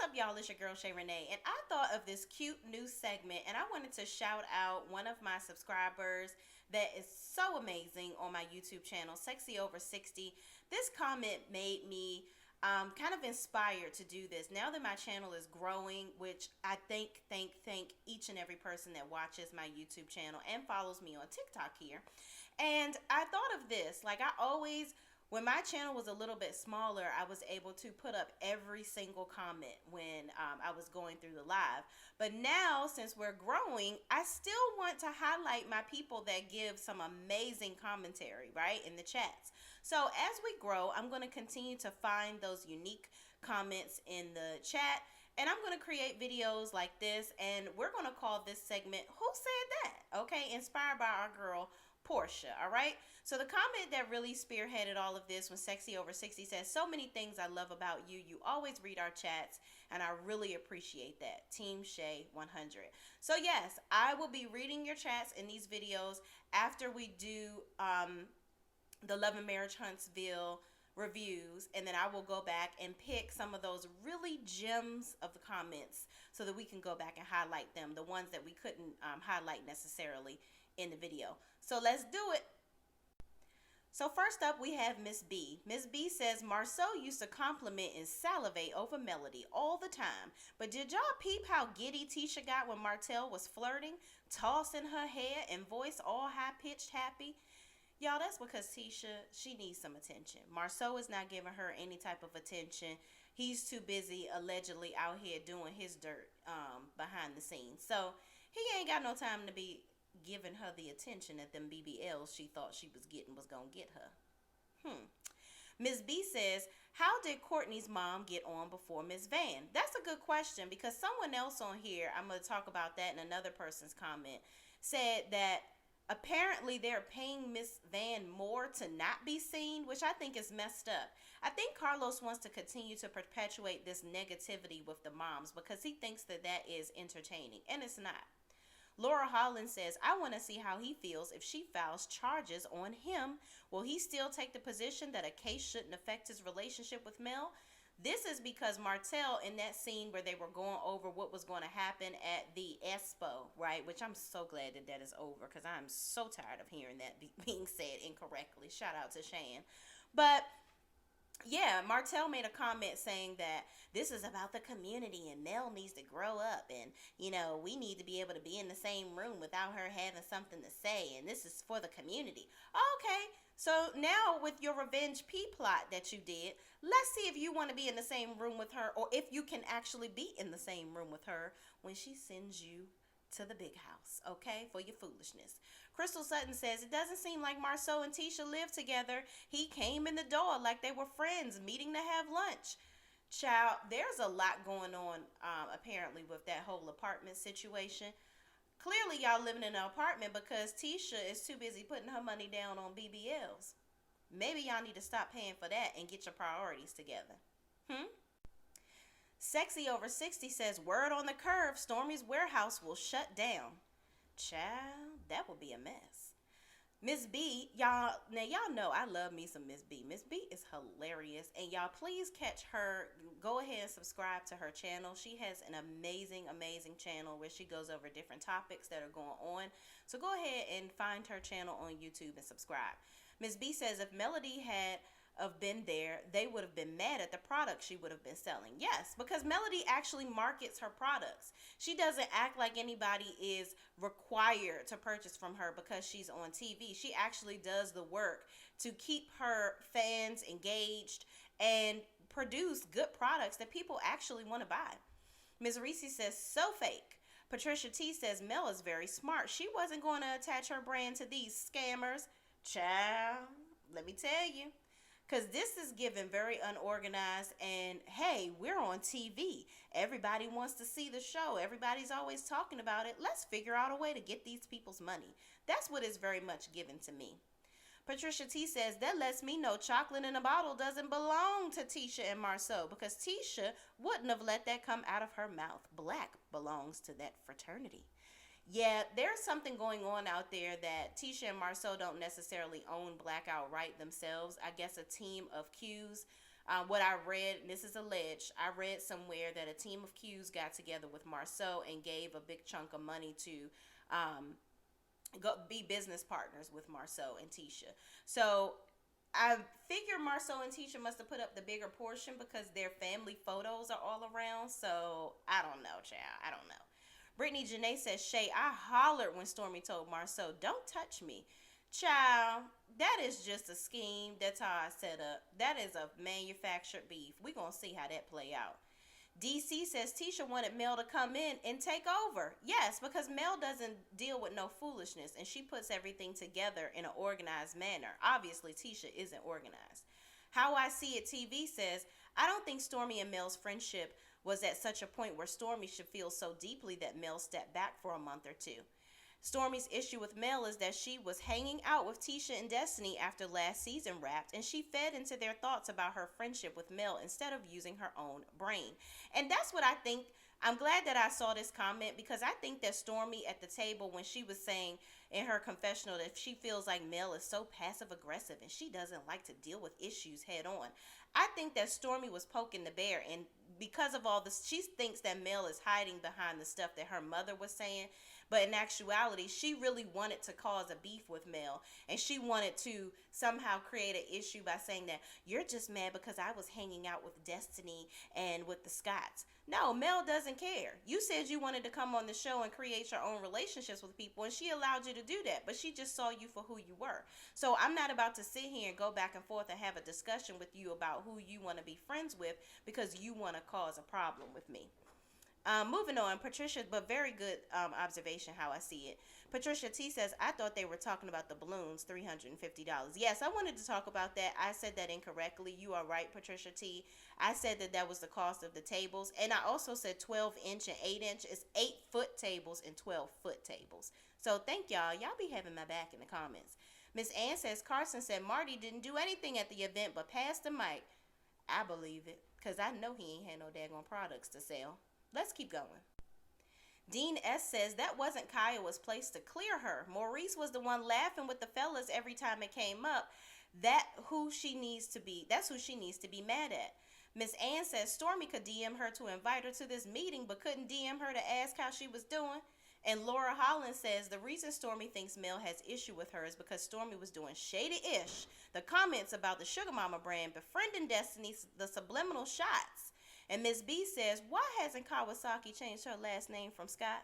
up, y'all? It's your girl Shay Renee, and I thought of this cute new segment, and I wanted to shout out one of my subscribers that is so amazing on my YouTube channel, Sexy Over 60. This comment made me kind of inspired to do this. Now that my channel is growing, which I thank each and every person that watches my YouTube channel and follows me on TikTok here. And I thought of this, like I always, when my channel was a little bit smaller, I was able to put up every single comment when I was going through the live. But now, since we're growing, I still want to highlight my people that give some amazing commentary, right, in the chats. So as we grow, I'm going to continue to find those unique comments in the chat. And I'm going to create videos like this. And we're going to call this segment, Who Said That? Okay, inspired by our girl, Portia, all right? So the comment that really spearheaded all of this when Sexy Over 60 says, so many things I love about you. You always read our chats, and I really appreciate that. Team Shay 100. So yes, I will be reading your chats in these videos after we do the Love and Marriage Huntsville reviews, and then I will go back and pick some of those really gems of the comments so that we can go back and highlight them, the ones that we couldn't highlight necessarily in the video. So let's do it. So first up, we have Miss B. Miss B says, Marceau used to compliment and salivate over Melody all the time. But did y'all peep how giddy Tisha got when Martell was flirting, tossing her hair and voice all high-pitched happy? Y'all, that's because Tisha, she needs some attention. Marceau is not giving her any type of attention. He's too busy allegedly out here doing his dirt behind the scenes. So he ain't got no time to be giving her the attention that them BBLs she thought she was getting was going to get her. Ms. B says, how did Courtney's mom get on before Ms. Van? That's a good question because someone else on here, I'm going to talk about that in another person's comment, said that apparently they're paying Miss Van more to not be seen, which I think is messed up. I think Carlos wants to continue to perpetuate this negativity with the moms because he thinks that that is entertaining, and it's not. Laura Holland says, I want to see how he feels if she files charges on him. Will he still take the position that a case shouldn't affect his relationship with Mel? This is because Martell, in that scene where they were going over what was going to happen at the Expo, right, which I'm so glad that that is over because I'm so tired of hearing that being said incorrectly. Shout out to Shan. But yeah, Martell made a comment saying that this is about the community and Mel needs to grow up and, you know, we need to be able to be in the same room without her having something to say, and this is for the community. Okay, so now with your revenge P plot that you did, let's see if you want to be in the same room with her or if you can actually be in the same room with her when she sends you to the big house, okay, for your foolishness. Crystal Sutton says, it doesn't seem like Marceau and Tisha live together. He came in the door like they were friends, meeting to have lunch. Child, there's a lot going on, apparently, with that whole apartment situation. Clearly, y'all living in an apartment because Tisha is too busy putting her money down on BBLs. Maybe y'all need to stop paying for that and get your priorities together. Sexy Over 60 says, word on the curve, Stormy's warehouse will shut down. Child, that would be a mess. Miss B, y'all know I love me some Miss B. Miss B is hilarious, and y'all please catch her. Go ahead and subscribe to her channel. She has an amazing channel where she goes over different topics that are going on. So go ahead and find her channel on YouTube and subscribe. Miss B says if Melody had been there, they would have been mad at the product she would have been selling. Yes, because Melody actually markets her products. She doesn't act like anybody is required to purchase from her because she's on TV. She actually does the work to keep her fans engaged and produce good products that people actually want to buy. Ms. Reese says, so fake. Patricia T says, Mel is very smart. She wasn't going to attach her brand to these scammers. Child, let me tell you. Because this is given very unorganized, and hey, we're on TV. Everybody wants to see the show. Everybody's always talking about it. Let's figure out a way to get these people's money. That's what is very much given to me. Patricia T says, that lets me know chocolate in a bottle doesn't belong to Tisha and Marceau because Tisha wouldn't have let that come out of her mouth. Black belongs to that fraternity. Yeah, there's something going on out there that Tisha and Marceau don't necessarily own Black outright themselves. I guess a team of Qs What I read, and this is alleged, I read somewhere that a team of Qs got together with Marceau and gave a big chunk of money to um, go be business partners with Marceau and Tisha. So I figure Marceau and Tisha must have put up the bigger portion because their family photos are all around. So I don't know, child. I don't know. Brittany Janae says, Shay, I hollered when Stormy told Marceau, don't touch me. Child, that is just a scheme. That's how I set up. That is a manufactured beef. We gonna see how that play out. DC says Tisha wanted Mel to come in and take over. Yes, because Mel doesn't deal with no foolishness and she puts everything together in an organized manner. Obviously, Tisha isn't organized. How I See It TV says, I don't think Stormy and Mel's friendship was at such a point where Stormy should feel so deeply that Mel stepped back for a month or two. Stormy's issue with Mel is that she was hanging out with Tisha and Destiny after last season wrapped, and she fed into their thoughts about her friendship with Mel instead of using her own brain. And that's what I think. I'm glad that I saw this comment because I think that Stormy at the table, when she was saying in her confessional that she feels like Mel is so passive aggressive and she doesn't like to deal with issues head on, I think that Stormy was poking the bear, and because of all this, she thinks that Mel is hiding behind the stuff that her mother was saying. But in actuality, she really wanted to cause a beef with Mel, and she wanted to somehow create an issue by saying that you're just mad because I was hanging out with Destiny and with the Scotts. No, Mel doesn't care. You said you wanted to come on the show and create your own relationships with people, and she allowed you to do that, but she just saw you for who you were. So I'm not about to sit here and go back and forth and have a discussion with you about who you want to be friends with because you want to cause a problem with me. Moving on, Patricia, but very good observation how I see it. Patricia T says, I thought they were talking about the balloons, $350. Yes, I wanted to talk about that. I said that incorrectly. You are right, Patricia T. I said that that was the cost of the tables. And I also said 12-inch and 8-inch. It's 8-foot tables and 12-foot tables. So thank y'all. Y'all be having my back in the comments. Miss Ann says, Carson said Marty didn't do anything at the event but pass the mic. I believe it because I know he ain't had no daggone products to sell. Let's keep going. Dean S. says that wasn't Kiowa's place to clear her. Maurice was the one laughing with the fellas every time it came up. That's who she needs to be mad at. Miss Ann says Stormy could DM her to invite her to this meeting, but couldn't DM her to ask how she was doing. And Laura Holland says the reason Stormy thinks Mel has issue with her is because Stormy was doing shady-ish. The comments about the Sugar Mama brand befriending Destiny, the subliminal shots. And Miss B says, why hasn't Kawasaki changed her last name from Scott?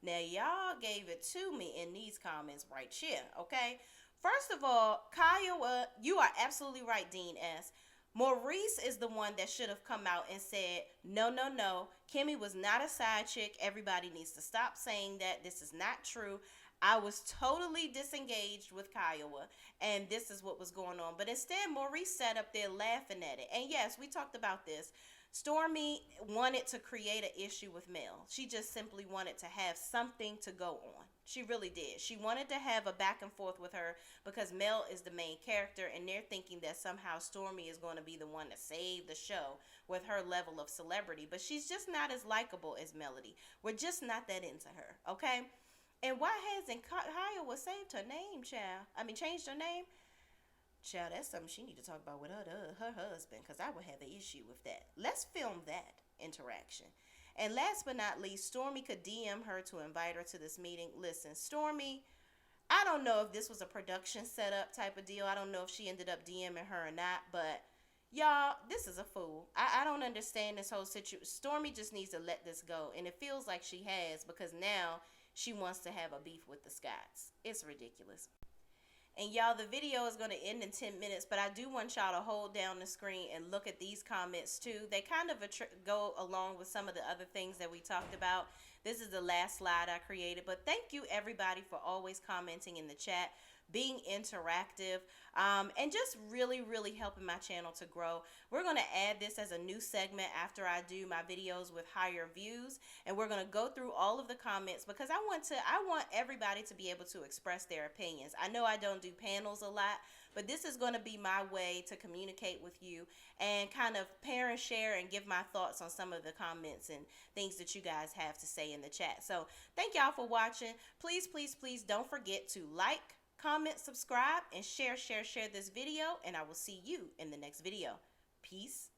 Now, y'all gave it to me in these comments right here, okay? First of all, Kiowa, you are absolutely right, Dean S. Maurice is the one that should have come out and said, no, no, no. Kimmy was not a side chick. Everybody needs to stop saying that. This is not true. I was totally disengaged with Kiowa, and this is what was going on. But instead, Maurice sat up there laughing at it. And yes, we talked about this. Stormy wanted to create an issue with Mel. She just simply wanted to have something to go on. She really did. She wanted to have a back and forth with her because Mel is the main character, and they're thinking that somehow Stormy is going to be the one to save the show with her level of celebrity. But she's just not as likable as Melody. We're just not that into her, okay? And why hasn't Kiowa saved her name, child? Changed her name? Child, that's something she need to talk about with her husband, because I would have an issue with that. Let's film that interaction. And last but not least, Stormy could DM her to invite her to this meeting. Listen, Stormy, I don't know if this was a production setup type of deal. I don't know if she ended up DMing her or not, but y'all, this is a fool. I don't understand this whole situation. Stormy just needs to let this go, and it feels like she has, because now she wants to have a beef with the Scotts. It's ridiculous. And y'all, the video is going to end in 10 minutes, but I do want y'all to hold down the screen and look at these comments too. They kind of go along with some of the other things that we talked about. This is the last slide I created, but thank you everybody for always commenting in the chat, being interactive, and just really, really helping my channel to grow. We're going to add this as a new segment after I do my videos with higher views, and we're going to go through all of the comments because I want everybody to be able to express their opinions. I know I don't do panels a lot, but this is going to be my way to communicate with you and kind of pair and share and give my thoughts on some of the comments and things that you guys have to say in the chat. So thank y'all for watching. Please, please, please don't forget to like, comment, subscribe, and share this video, and I will see you in the next video. peace